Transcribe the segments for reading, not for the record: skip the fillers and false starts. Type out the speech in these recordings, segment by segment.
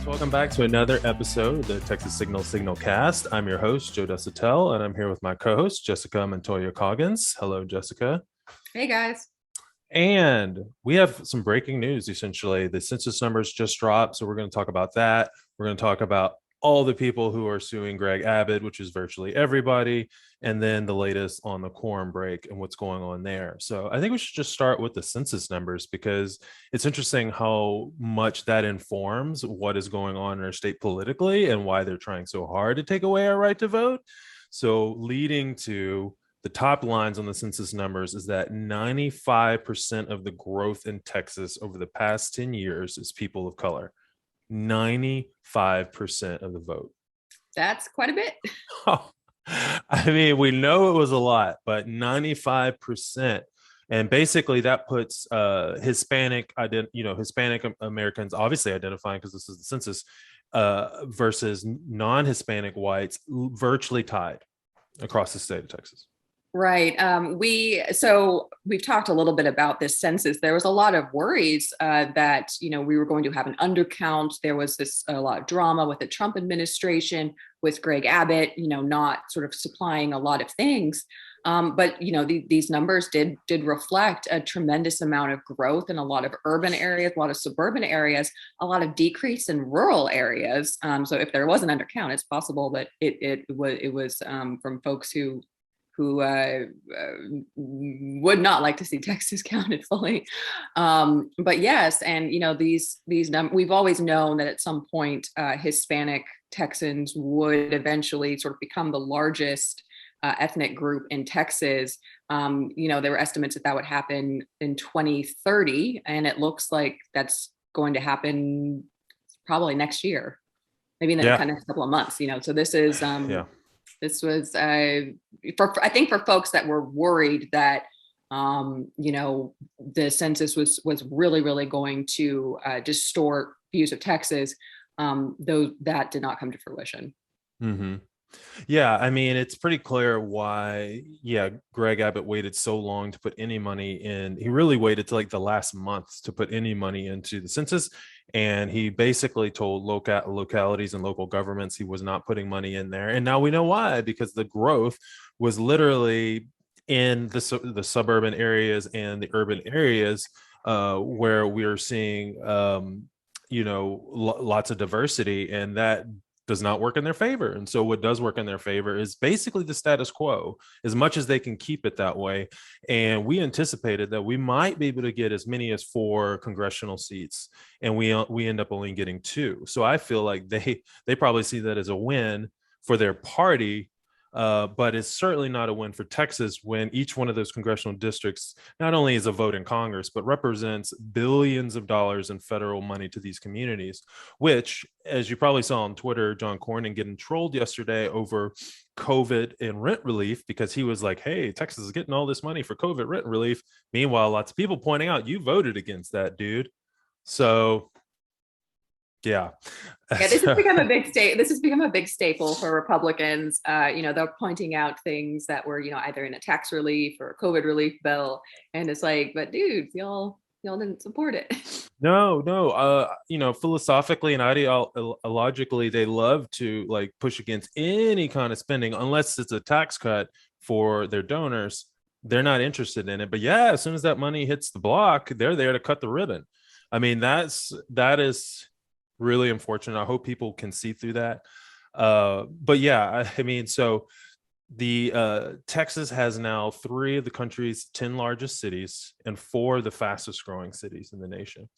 Welcome back to another episode of the Texas SignalCast. I'm your host, Joe Desatel, and I'm here with my co-host, Jessica Montoya Coggins. Hello, Jessica. Hey guys. And we have some breaking news, essentially. The census numbers just dropped, so we're going to talk about that. We're going to talk about all the people who are suing Greg Abbott, which is virtually everybody, and then the latest on the quorum break and what's going on there. So I think we should just start with the census numbers because it's interesting how much that informs what is going on in our state politically and why they're trying so hard to take away our right to vote. So leading to the top lines on the census numbers is that 95% of the growth in Texas over the past 10 years is people of color. 95% of the vote. That's quite a bit. Oh, I mean, we know it was a lot, but 95%. And basically that puts Hispanic Americans obviously identifying because this is the census versus non-Hispanic whites virtually tied across the state of Texas. Right. We've talked a little bit about this census. There was a lot of worries that we were going to have an undercount. There was a lot of drama with the Trump administration, with Greg Abbott, not sort of supplying a lot of things. But these numbers did reflect a tremendous amount of growth in a lot of urban areas, a lot of suburban areas, a lot of decrease in rural areas. So if there was an undercount, it's possible that it was from folks who would not like to see Texas counted fully. But yes, and we've always known that at some point Hispanic Texans would eventually sort of become the largest ethnic group in Texas. There were estimates that would happen in 2030, and it looks like that's going to happen probably next year, maybe in the kind of next couple of months. So this is This was, I think, for folks that were worried that, the census was really, really going to distort views of Texas, though that did not come to fruition. Mm-hmm. Yeah, I mean, it's pretty clear why, Greg Abbott waited so long to put any money in. He really waited to like the last month to put any money into the census. And he basically told localities and local governments he was not putting money in there. And now we know why, because the growth was literally in the suburban areas and the urban areas where we're seeing, lots of diversity. And that does not work in their favor. And so what does work in their favor is basically the status quo, as much as they can keep it that way. And we anticipated that we might be able to get as many as 4 congressional seats, and we end up only getting 2. So I feel like they probably see that as a win for their party. But it's certainly not a win for Texas when each one of those congressional districts not only is a vote in Congress, but represents billions of dollars in federal money to these communities, which, as you probably saw on Twitter, John Cornyn getting trolled yesterday over COVID and rent relief because he was like, hey, Texas is getting all this money for COVID rent relief. Meanwhile, lots of people pointing out you voted against that, dude. So yeah. This has become a big state. This has become a big staple for Republicans. They're pointing out things that were, either in a tax relief or a COVID relief bill, and it's like, but dudes, y'all didn't support it. No. Philosophically and ideologically, they love to like push against any kind of spending unless it's a tax cut for their donors. They're not interested in it. But yeah, as soon as that money hits the block, they're there to cut the ribbon. I mean, that is really unfortunate. I hope people can see through that. But yeah, I mean, so the Texas has now 3 of the country's 10 largest cities and 4 of the fastest growing cities in the nation.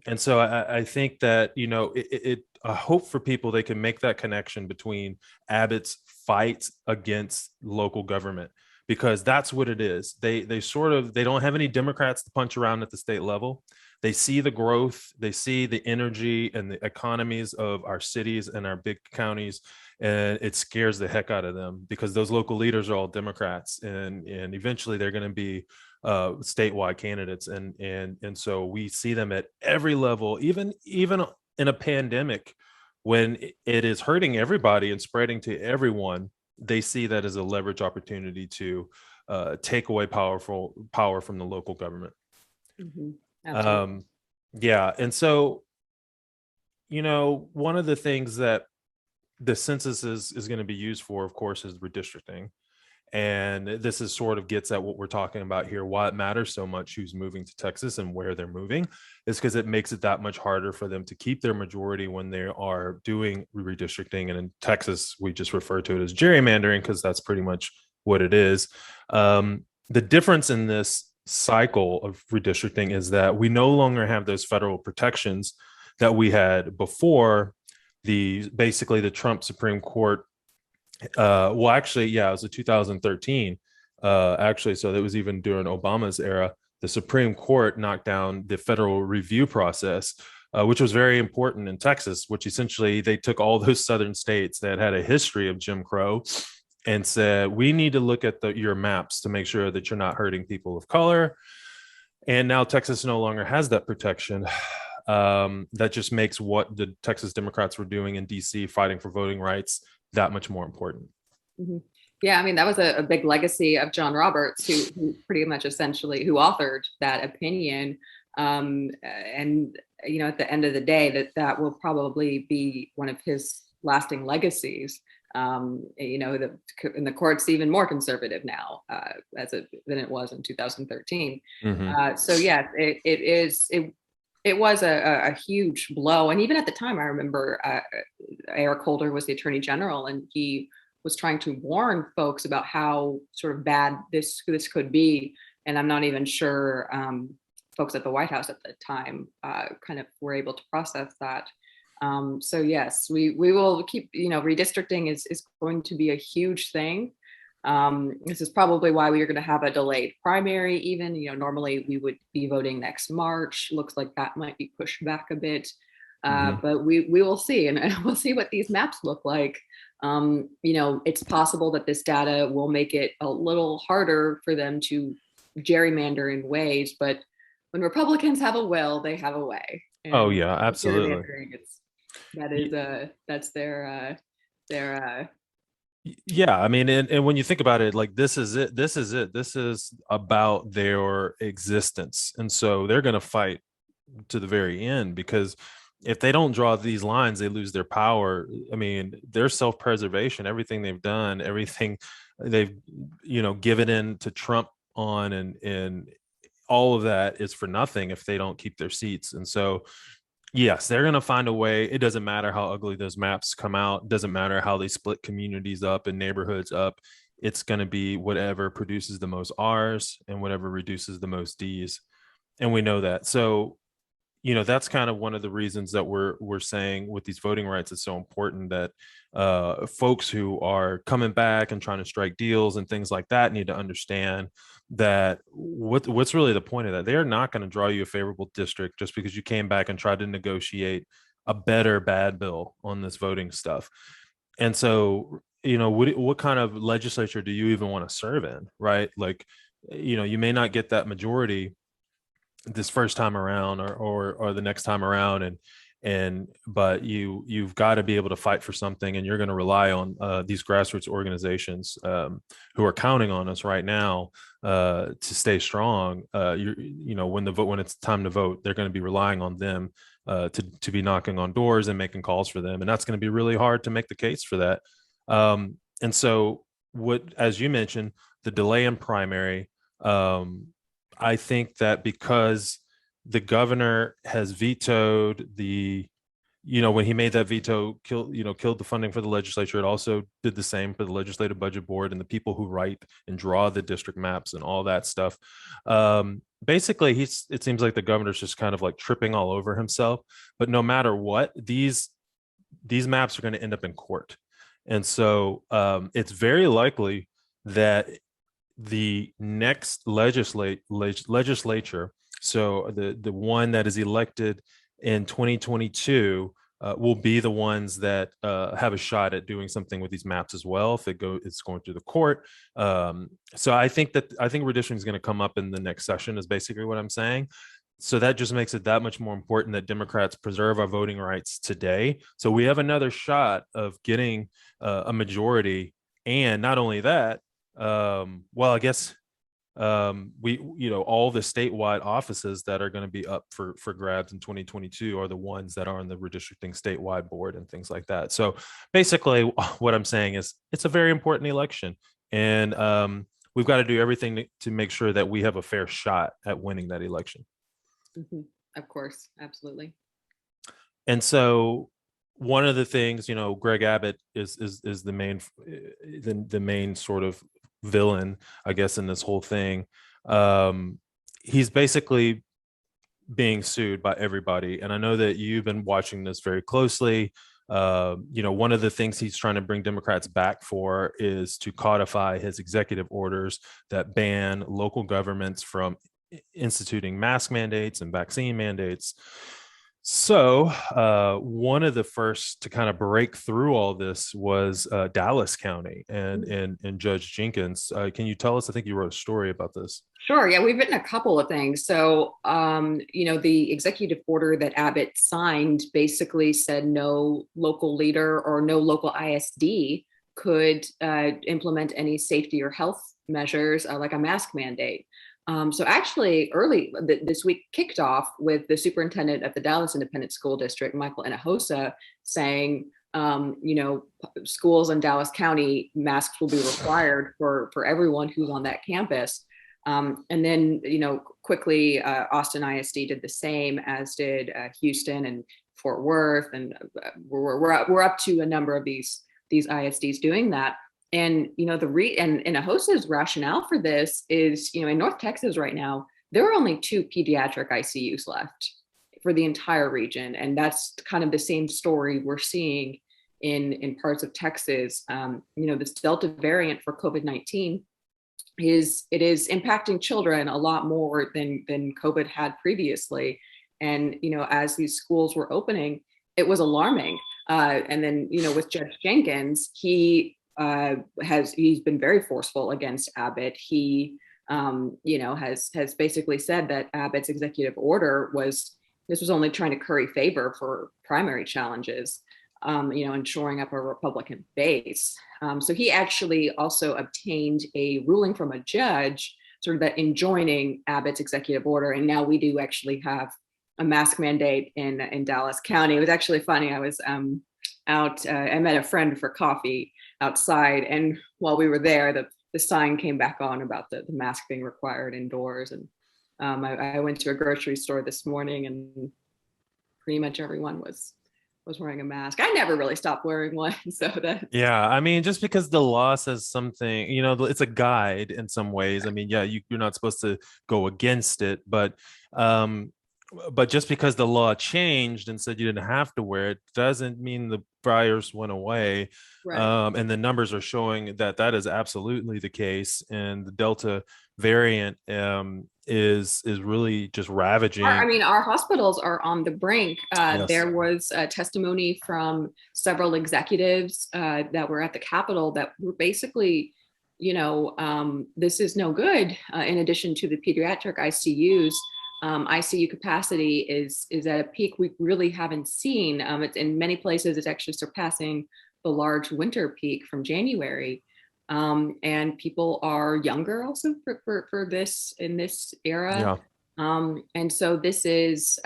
And so I think that, I hope for people they can make that connection between Abbott's fight against local government, because that's what it is. They don't have any Democrats to punch around at the state level. They see the growth, they see the energy and the economies of our cities and our big counties, and it scares the heck out of them because those local leaders are all Democrats, and eventually they're going to be statewide candidates, and so we see them at every level, even in a pandemic when it is hurting everybody and spreading to everyone. They see that as a leverage opportunity to take away power from the local government. Mm-hmm. Yeah, and so one of the things that the census is going to be used for, of course, is redistricting. And this is sort of gets at what we're talking about here, why it matters so much who's moving to Texas and where they're moving, is because it makes it that much harder for them to keep their majority when they are doing redistricting. And in Texas, we just refer to it as gerrymandering because that's pretty much what it is. The difference in this cycle of redistricting is that we no longer have those federal protections that we had before basically the Trump Supreme Court. Well, actually, yeah, it was a 2013. Actually, so that was even during Obama's era. The Supreme Court knocked down the federal review process, which was very important in Texas, which essentially they took all those southern states that had a history of Jim Crow and said, we need to look at your maps to make sure that you're not hurting people of color. And now Texas no longer has that protection. That just makes what the Texas Democrats were doing in DC, fighting for voting rights, that much more important. Mm-hmm. Yeah, I mean, that was a big legacy of John Roberts, who pretty much essentially who authored that opinion. And at the end of the day, that will probably be one of his lasting legacies. And the court's even more conservative now than it was in 2013. Mm-hmm. So yeah, it was a huge blow. And even at the time, I remember Eric Holder was the attorney general, and he was trying to warn folks about how sort of bad this could be. And I'm not even sure folks at the White House at the time kind of were able to process that. So yes, we will keep, redistricting is going to be a huge thing. This is probably why we are going to have a delayed primary. Even, normally we would be voting next March. Looks like that might be pushed back a bit. But we will see, and we'll see what these maps look like. It's possible that this data will make it a little harder for them to gerrymander in ways, but when Republicans have a will, they have a way. And oh yeah, absolutely. That's their yeah, I mean, and when you think about it, like this is about their existence, and so they're going to fight to the very end, because if they don't draw these lines, they lose their power. I mean, their self-preservation, everything they've done, everything they've given in to Trump on, and all of that is for nothing if they don't keep their seats. And so yes, they're going to find a way. It doesn't matter how ugly those maps come out. It doesn't matter how they split communities up and neighborhoods up. It's going to be whatever produces the most R's and whatever reduces the most D's. And we know that. So, that's kind of one of the reasons that we're saying with these voting rights, it's so important that folks who are coming back and trying to strike deals and things like that need to understand that what's really the point of that. They are not going to draw you a favorable district just because you came back and tried to negotiate a better bad bill on this voting stuff. And so, what kind of legislature do you even want to serve in, right? Like, you may not get that majority this first time around or the next time around, but you've got to be able to fight for something, and you're going to rely on these grassroots organizations who are counting on us right now to stay strong. When it's time to vote, they're going to be relying on them to be knocking on doors and making calls for them, and that's going to be really hard to make the case for that. And so, as you mentioned, the delay in primary. I think that because the governor has vetoed when he made that veto, killed the funding for the legislature, it also did the same for the legislative budget board and the people who write and draw the district maps and all that stuff. Basically, it seems like the governor's just kind of like tripping all over himself. But no matter what, these maps are going to end up in court. And so it's very likely that the next legislature, so the one that is elected in 2022, will be the ones that have a shot at doing something with these maps as well if it's going through the court. So I think redistricting is going to come up in the next session, is basically what I'm saying. So that just makes it that much more important that Democrats preserve our voting rights today, so we have another shot of getting a majority. And not only that, well, I guess we, all the statewide offices that are going to be up for grabs in 2022 are the ones that are on the redistricting statewide board and things like that. So basically, what I'm saying is it's a very important election, and we've got to do everything to make sure that we have a fair shot at winning that election. Mm-hmm. Of course, absolutely. And so one of the things, Greg Abbott is the main sort of villain, I guess, in this whole thing. He's basically being sued by everybody, and I know that you've been watching this very closely. One of the things he's trying to bring Democrats back for is to codify his executive orders that ban local governments from instituting mask mandates and vaccine mandates. So one of the first to kind of break through all this was Dallas County and Judge Jenkins. Can you tell us? I think you wrote a story about this. Sure. Yeah, we've written a couple of things. So, the executive order that Abbott signed basically said no local leader or no local ISD could implement any safety or health measures like a mask mandate. So actually, early this week kicked off with the superintendent of the Dallas Independent School District, Michael Hinojosa, saying, schools in Dallas County, masks will be required for everyone who's on that campus. And then, quickly, Austin ISD did the same, as did Houston and Fort Worth, and we're up to a number of these ISDs doing that. And and Hinojosa's rationale for this is, in North Texas right now, there are only 2 pediatric ICUs left for the entire region, and that's kind of the same story we're seeing in parts of Texas. This Delta variant for COVID-19 is impacting children a lot more than COVID had previously, and as these schools were opening, it was alarming. And then with Judge Jenkins, he's been very forceful against Abbott. He has basically said that Abbott's executive order was only trying to curry favor for primary challenges, and shoring up a Republican base. So he actually also obtained a ruling from a judge sort of that enjoining Abbott's executive order. And now we do actually have a mask mandate in Dallas County. It was actually funny. I was out, I met a friend for coffee outside, and while we were there, the sign came back on about the mask being required indoors. And I went to a grocery store this morning, and pretty much everyone was wearing a mask. I never really stopped wearing one. So that, yeah, I mean, just because the law says something, it's a guide in some ways. I mean, yeah, you're not supposed to go against it, but just because the law changed and said you didn't have to wear it doesn't mean the virus went away. right. And the numbers are showing that is absolutely the case, and the Delta variant is really just ravaging. Our hospitals are on the brink. Yes. There was a testimony from several executives that were at the Capitol that were basically, this is no good. In addition to the pediatric ICUs, ICU capacity is at a peak we really haven't seen. It's in many places, it's actually surpassing the large winter peak from January. And people are younger also for this in this era. Yeah. And so this is,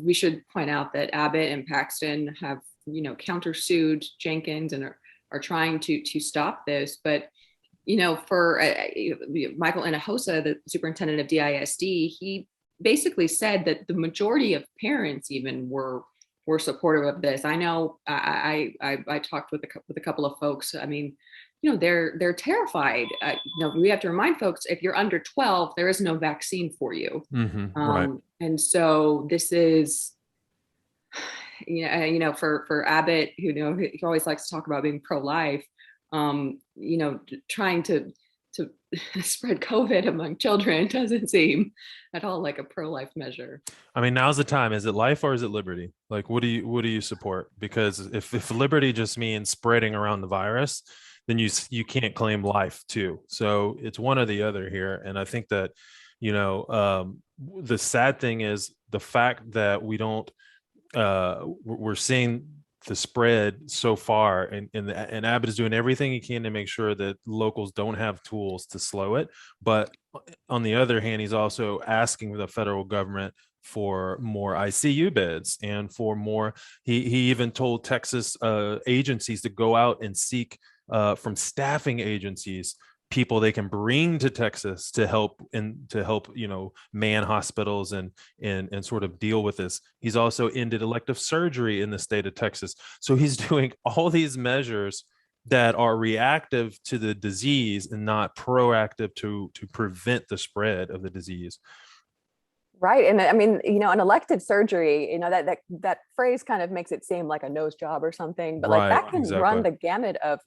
we should point out that Abbott and Paxton have, countersued Jenkins and are trying to stop this. But, for Michael Hinojosa, the superintendent of DISD, he basically said that the majority of parents even were supportive of this. I know I talked with a couple of folks. I mean, they're terrified. We have to remind folks, if you're under 12, there is no vaccine for you. Mm-hmm. Right. And so this is, for Abbott, he always likes to talk about being pro-life, trying to spread COVID among children doesn't seem at all like a pro-life measure. I mean, now's the time. Is it life or is it liberty? Like, what do you support? Because if liberty just means spreading around the virus, then you can't claim life too. So it's one or the other here. And I think that, the sad thing is the fact that we're seeing the spread so far, and Abbott is doing everything he can to make sure that locals don't have tools to slow it. But on the other hand, he's also asking the federal government for more ICU beds and for more. He even told Texas agencies to go out and seek from staffing agencies people they can bring to Texas to help man hospitals and sort of deal with this. He's also ended elective surgery in the state of Texas. So he's doing all these measures that are reactive to the disease and not proactive to prevent the spread of the disease. Right. And I mean, an elective surgery, that phrase kind of makes it seem like a nose job or something, but like Right, that can run exactly. the gamut of,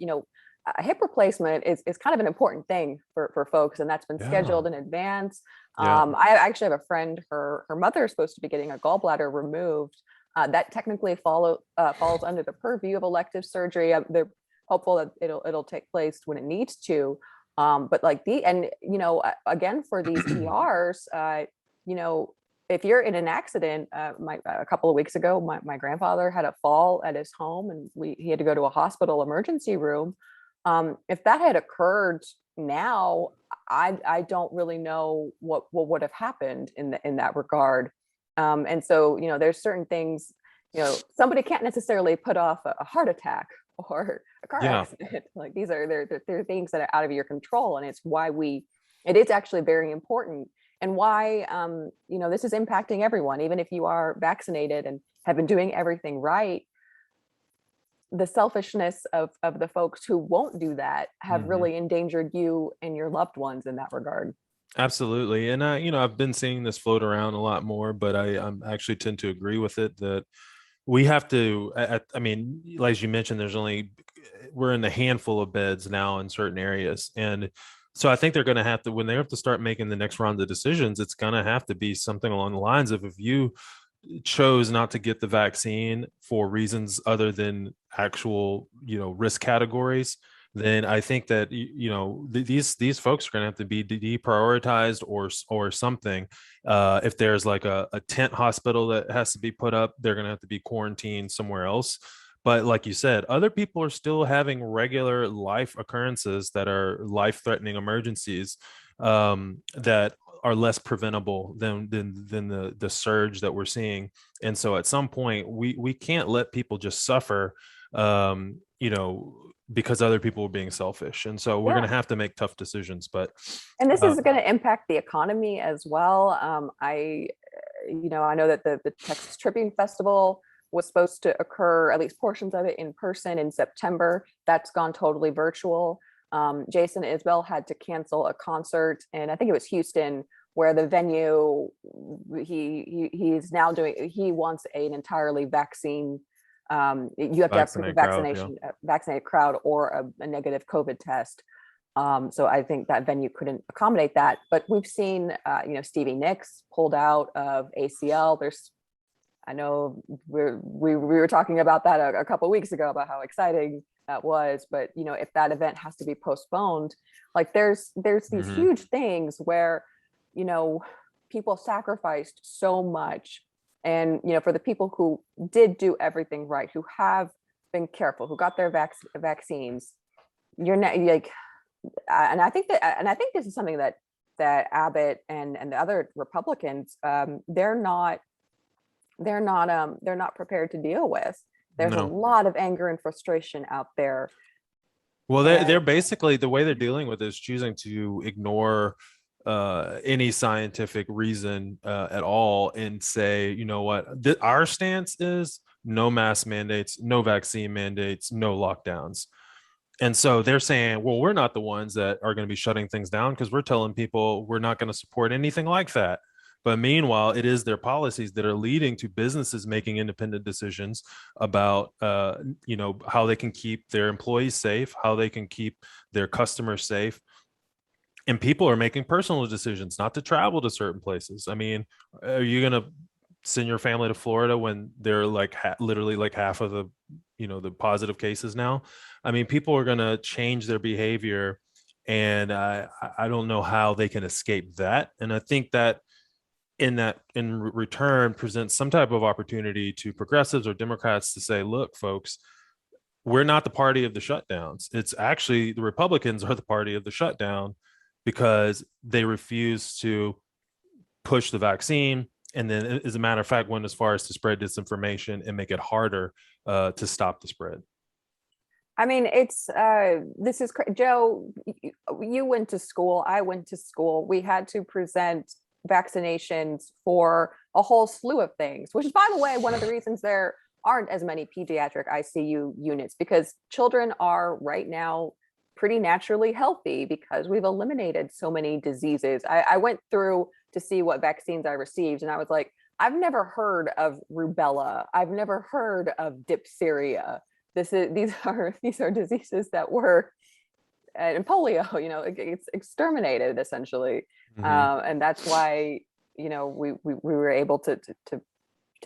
a hip replacement is kind of an important thing for folks, and that's been Yeah, scheduled in advance. yeah, I actually have a friend, her mother is supposed to be getting a gallbladder removed. That technically falls under the purview of elective surgery. They're hopeful that it'll take place when it needs to. But like again, for these ERs, you know, if you're in an accident, a couple of weeks ago, my grandfather had a fall at his home, and he had to go to a hospital emergency room. If that had occurred now, I don't really know what would have happened in that regard. And so, there's certain things, somebody can't necessarily put off a heart attack or a car yeah. accident. Like they're things that are out of your control, and it is actually very important, and why this is impacting everyone, even if you are vaccinated and have been doing everything right. The selfishness of the folks who won't do that have Hmm. really endangered you and your loved ones in that regard. Absolutely. And I've been seeing this float around a lot more, but I'm actually tend to agree with it that we have to, I mean, as you mentioned, we're in a handful of beds now in certain areas. And so I think they're going to have to, when they have to start making the next round of decisions, it's going to have to be something along the lines of, if you chose not to get the vaccine for reasons other than actual, risk categories, then I think that these folks are going to have to be deprioritized or something. If there's like a tent hospital that has to be put up, they're going to have to be quarantined somewhere else. But like you said, other people are still having regular life occurrences that are life-threatening emergencies, that are less preventable than the surge that we're seeing. And so at some point, we can't let people just suffer, because other people are being selfish. And so we're going to Yeah. have to make tough decisions. But And this uh, is going to impact the economy as well. I know that the Texas Tribune Festival was supposed to occur, at least portions of it, in person in September. That's gone totally virtual. Jason Isbell had to cancel a concert, and I think it was Houston, where the venue he's now doing. He wants an entirely vaccine. You have to have proof of vaccinate crowd, yeah. vaccination, vaccinated crowd, or a negative COVID test. So I think that venue couldn't accommodate that. But we've seen, Stevie Nicks pulled out of ACL. I know we were talking about that a couple of weeks ago about how exciting that was. But if that event has to be postponed, like there's these Hmm. huge things where you know people sacrificed so much, and for the people who did do everything right, who have been careful, who got their vaccines, you're not like, and I think this is something that Abbott and the other Republicans, they're not prepared to deal with. There's a No. lot of anger and frustration out there. Well, they're And basically, the way they're dealing with is choosing to ignore any scientific reason at all, and say, you know what, our stance is no mask mandates, no vaccine mandates, no lockdowns. And so they're saying, well, we're not the ones that are going to be shutting things down because we're telling people we're not going to support anything like that. But meanwhile, it is their policies that are leading to businesses making independent decisions about, how they can keep their employees safe, how they can keep their customers safe. And people are making personal decisions not to travel to certain places. I mean, are you going to send your family to Florida when they're like literally like half of the positive cases now? I mean, people are going to change their behavior, and I don't know how they can escape that. And I think that in return presents some type of opportunity to progressives or Democrats to say, look, folks, we're not the party of the shutdowns. It's actually the Republicans are the party of the shutdown. because they refuse to push the vaccine. And then, as a matter of fact, went as far as to spread disinformation and make it harder to stop the spread. I mean, this is Joe. You went to school. I went to school. We had to present vaccinations for a whole slew of things, which is, by the way, one of the reasons there aren't as many pediatric ICU units, because children are right now pretty naturally healthy because we've eliminated so many diseases. I went through to see what vaccines I received, and I was like, I've never heard of rubella. I've never heard of diphtheria. These are diseases that were, and polio, it's exterminated essentially. And that's why, we were able to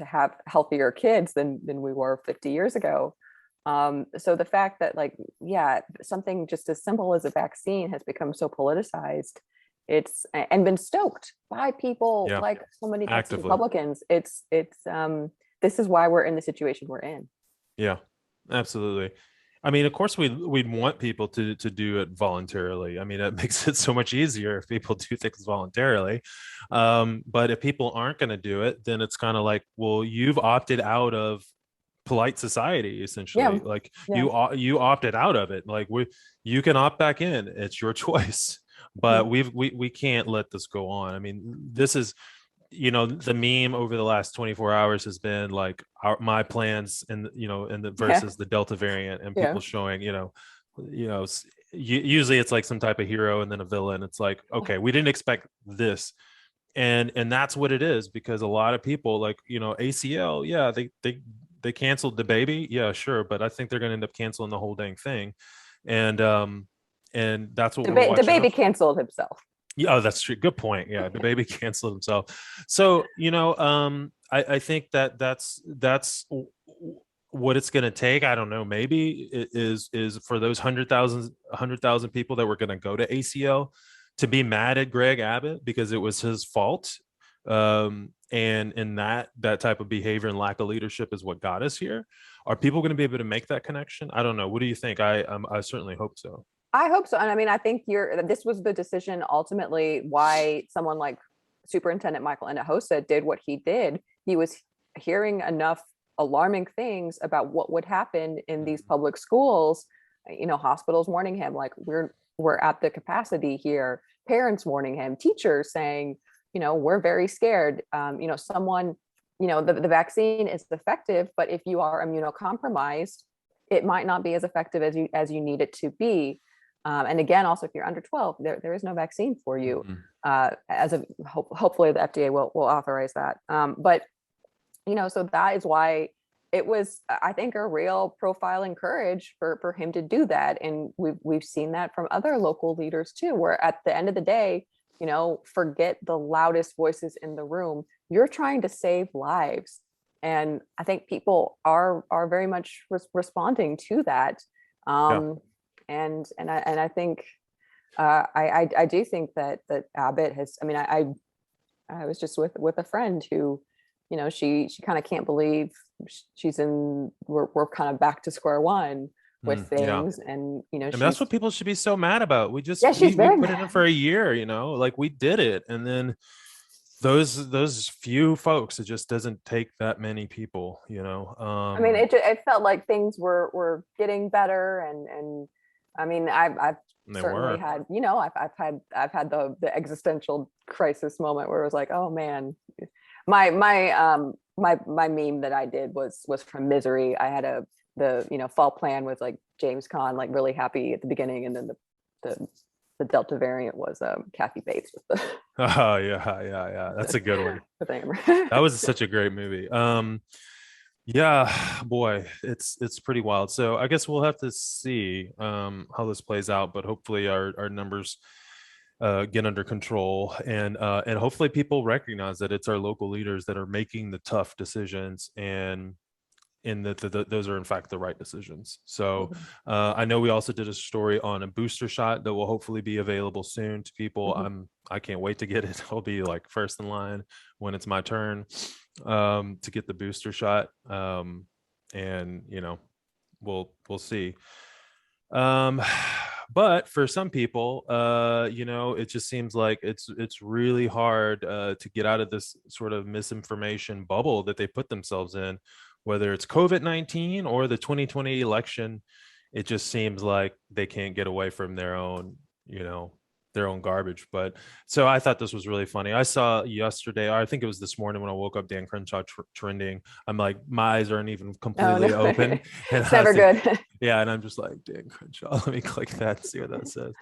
have healthier kids than we were 50 years ago. So the fact that, like, yeah, something just as simple as a vaccine has become so politicized, and been stoked by people like so many Texas Republicans. This is why we're in the situation we're in. Yeah, absolutely. I mean, of course, we'd want people to do it voluntarily. I mean, it makes it so much easier if people do things voluntarily. But if people aren't going to do it, then it's kind of like, well, you've opted out of polite society, essentially. You opted out of it. Like, you can opt back in. It's your choice. But we can't let this go on. I mean, this is, the meme over the last 24 hours has been like my plans and the versus the Delta variant, and people showing, usually it's like some type of hero and then a villain. It's like, okay, we didn't expect this. And that's what it is, because a lot of people, like, ACL, yeah, they canceled the baby. Yeah, sure. But I think they're going to end up canceling the whole dang thing. And that's what the baby canceled himself. Yeah, oh, that's true. Good point. Yeah, the baby canceled himself. So, I think that's what it's going to take. I don't know. Maybe it is for those 100,000 people that were going to go to ACL to be mad at Greg Abbott because it was his fault. And that type of behavior and lack of leadership is what got us here. Are people going to be able to make that connection? I don't know. What do you think? I certainly hope so. I hope so. And I mean, I think this was the decision ultimately why someone like Superintendent Michael Hinojosa did what he did. He was hearing enough alarming things about what would happen in these public schools, hospitals warning him, like, we're at the capacity here, parents warning him, teachers saying, we're very scared. The vaccine is effective, but if you are immunocompromised, it might not be as effective as you need it to be. And again, also, if you're under 12, there is no vaccine for you. Hopefully the FDA will authorize that. So that is why it was, I think, a real profile and courage for him to do that. And we've seen that from other local leaders too, where at the end of the day, forget the loudest voices in the room. You're trying to save lives. And I think people are very much responding to that. And I think I do think that Abbott has. I mean, I was just with a friend who, she kind of can't believe we're kind of back to square one with things, and and that's what people should be so mad about. We just we put it in for a year, like we did it, and then those few folks, it just doesn't take that many people, I mean, it felt like things were getting better, and I mean, I've certainly had, I've had the existential crisis moment where it was like, oh man, my meme that I did was from Misery. I had the fall plan was like James Caan, like really happy at the beginning, and then the Delta variant was Kathy Bates with the oh yeah, that's a good one. That was such a great movie. Yeah, boy, it's pretty wild. So I guess we'll have to see how this plays out, but hopefully our numbers get under control, and hopefully people recognize that it's our local leaders that are making the tough decisions, and that those are in fact the right decisions. So I know we also did a story on a booster shot that will hopefully be available soon to people. I can't wait to get it. I'll be like first in line when it's my turn to get the booster shot. And we'll see. But for some people, it just seems like it's really hard to get out of this sort of misinformation bubble that they put themselves in, whether it's COVID-19 or the 2020 election. It just seems like they can't get away from their own garbage. But so I thought this was really funny. I saw yesterday, or I think it was this morning when I woke up, Dan Crenshaw trending. I'm like, my eyes aren't even completely open. And it's never good. Yeah, and I'm just like, Dan Crenshaw, let me click that and see what that says.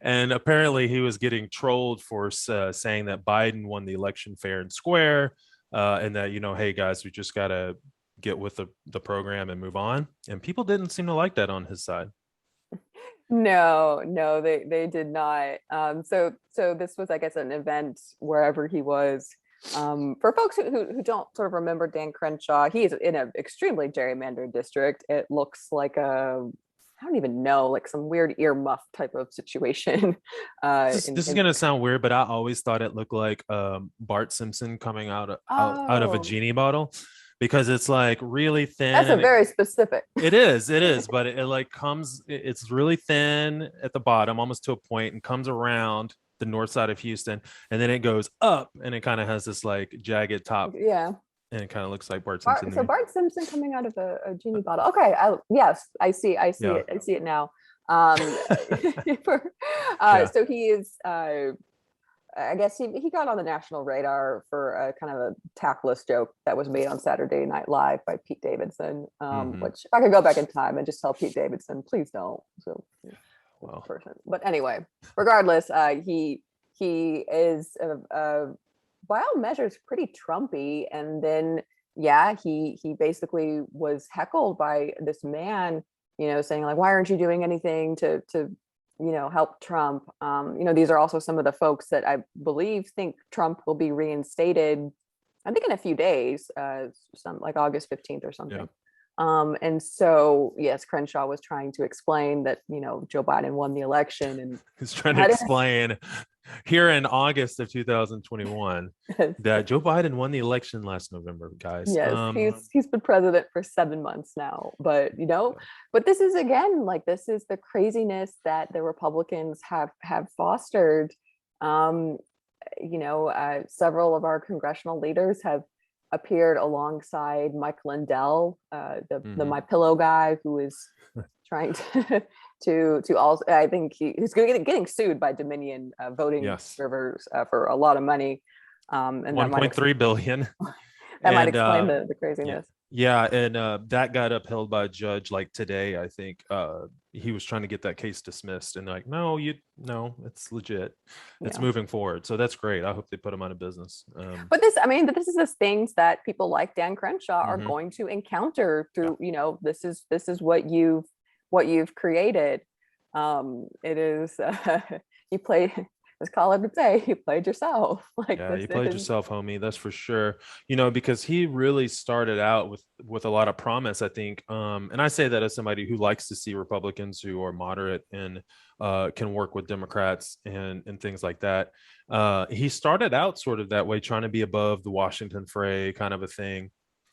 And apparently he was getting trolled for saying that Biden won the election fair and square, and that, hey guys, we just got to get with the program and move on. And people didn't seem to like that on his side. No, they did not. So this was, I guess, an event wherever he was. For folks who don't sort of remember Dan Crenshaw, he is in an extremely gerrymandered district. It looks like I don't even know, like some weird earmuff type of situation. This is going to sound weird, but I always thought it looked like Bart Simpson coming out of a genie bottle, because it's like really thin. That's a very specific. It is, but it like comes, it's really thin at the bottom, almost to a point, and comes around the north side of Houston, and then it goes up, and it kind of has this like jagged top. Yeah. And it kind of looks like Bart Simpson. So Bart Simpson coming out of a genie bottle. Okay, yes, I see it. I see it now. So he is. I guess he got on the national radar for a kind of a tactless joke that was made on Saturday Night Live by Pete Davidson, which I could go back in time and just tell Pete Davidson, please don't. So, well, person. But anyway, regardless, he is by all measures pretty Trumpy, and then he basically was heckled by this man, saying like, why aren't you doing anything to help Trump? These are also some of the folks that I believe think Trump will be reinstated, I think in a few days, some like August 15th or something. Yeah. And so, yes, Crenshaw was trying to explain that, Joe Biden won the election, and he's trying to explain here in August of 2021 that Joe Biden won the election last November, guys. Yes, he's been president for 7 months now, but but this is, again, like, this is the craziness that the Republicans have fostered. Several of our congressional leaders have appeared alongside Mike Lindell, the My Pillow guy, who is trying to also, I think he's getting sued by Dominion voting servers for a lot of money, and 1.3 billion. That might explain the craziness. Yeah, and that got upheld by a judge like today. I think he was trying to get that case dismissed, and like, no, it's legit. It's moving forward, so that's great. I hope they put him out of business. But this is the things that people like Dan Crenshaw are going to encounter through. This is what you've created. It is you played. As Colin would say, you played yourself. You played yourself, homie. That's for sure. Because he really started out with a lot of promise, I think. And I say that as somebody who likes to see Republicans who are moderate and can work with Democrats and things like that. He started out sort of that way, trying to be above the Washington fray kind of a thing.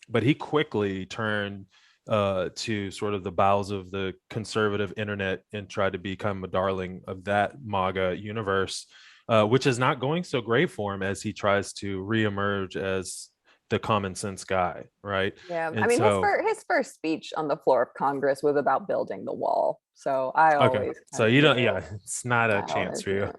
But he quickly turned to sort of the bowels of the conservative internet and tried to become a darling of that MAGA universe, which is not going so great for him as he tries to reemerge as the common sense guy, right? Yeah, and his first speech on the floor of Congress was about building the wall. So I always so you don't it's not a chance for you.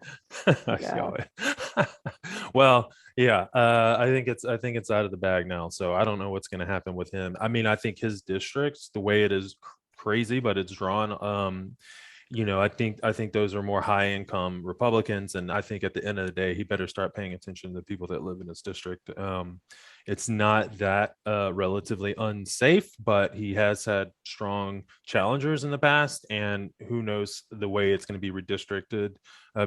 Well, I think it's out of the bag now, so I don't know what's going to happen with him. I mean, I think his districts, the way it is, crazy, but it's drawn. I think those are more high income Republicans, and I think at the end of the day, he better start paying attention to the people that live in his district. It's not that relatively unsafe, but he has had strong challengers in the past, and who knows the way it's going to be redistricted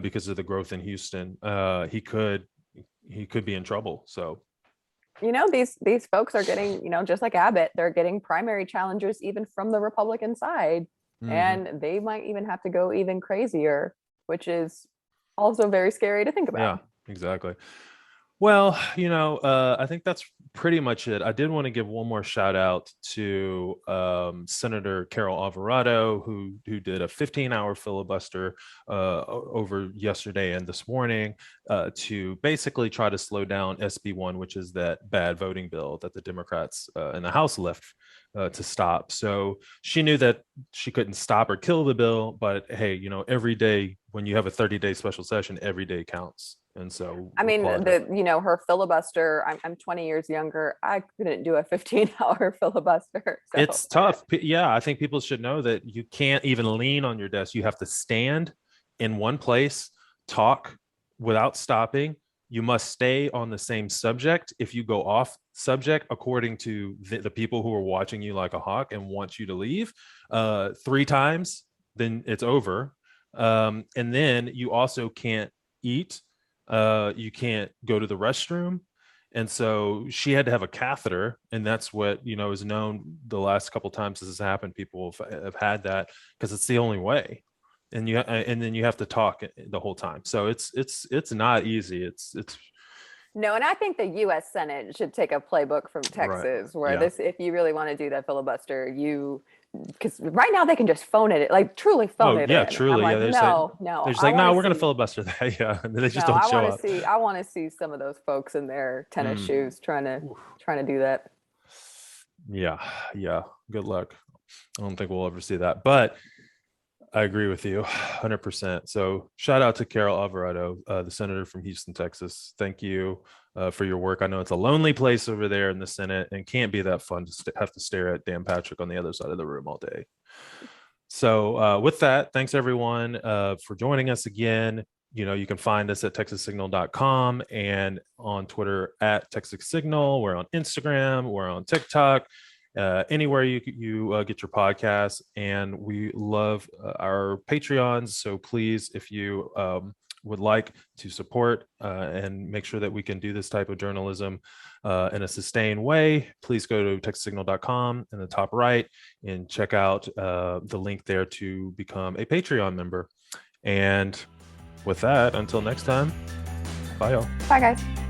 because of the growth in Houston. He could be in trouble. So, these folks are getting, just like Abbott, they're getting primary challengers even from the Republican side. And they might even have to go even crazier, which is also very scary to think about. Yeah, exactly. Well, I think that's pretty much it. I did want to give one more shout out to Senator Carol Alvarado, who did a 15-hour filibuster over yesterday and this morning to basically try to slow down SB1, which is that bad voting bill that the Democrats in the House left to stop. So she knew that she couldn't stop or kill the bill, but hey, you know, every day when you have a 30-day special session, every day counts. And so I mean, her filibuster, I'm 20 years younger. I couldn't do a 15-hour filibuster. So. It's tough. Yeah, I think people should know that you can't even lean on your desk. You have to stand in one place, talk without stopping. You must stay on the same subject. If you go off subject, according to the people who are watching you like a hawk and want you to leave 3 times, then it's over. And then you also can't eat. You can't go to the restroom. And so she had to have a catheter, and that's what, you know, is known the last couple of times this has happened. People have had that because it's the only way. And then you have to talk the whole time. So it's not easy. It's no, and I think the U.S. Senate should take a playbook from Texas, where if you really want to do that filibuster, because right now they can just phone it, like truly phone it. Yeah, in. truly. Like, no. They're just like, no, we're going to filibuster that. Yeah, and they just don't show up. I want to see some of those folks in their tennis shoes trying to do that. Yeah. Good luck. I don't think we'll ever see that, but I agree with you 100%. So shout out to Carol Alvarado, the senator from Houston, Texas. Thank you for your work. I know it's a lonely place over there in the Senate and can't be that fun to have to stare at Dan Patrick on the other side of the room all day. So with that, thanks everyone for joining us again. You know, you can find us at texassignal.com and on Twitter at Texas Signal. We're on Instagram. We're on TikTok. Anywhere you get your podcasts, and we love our Patreons. So please, if you would like to support and make sure that we can do this type of journalism in a sustained way, please go to texassignal.com in the top right and check out the link there to become a Patreon member. And with that, until next time, bye y'all. Bye guys.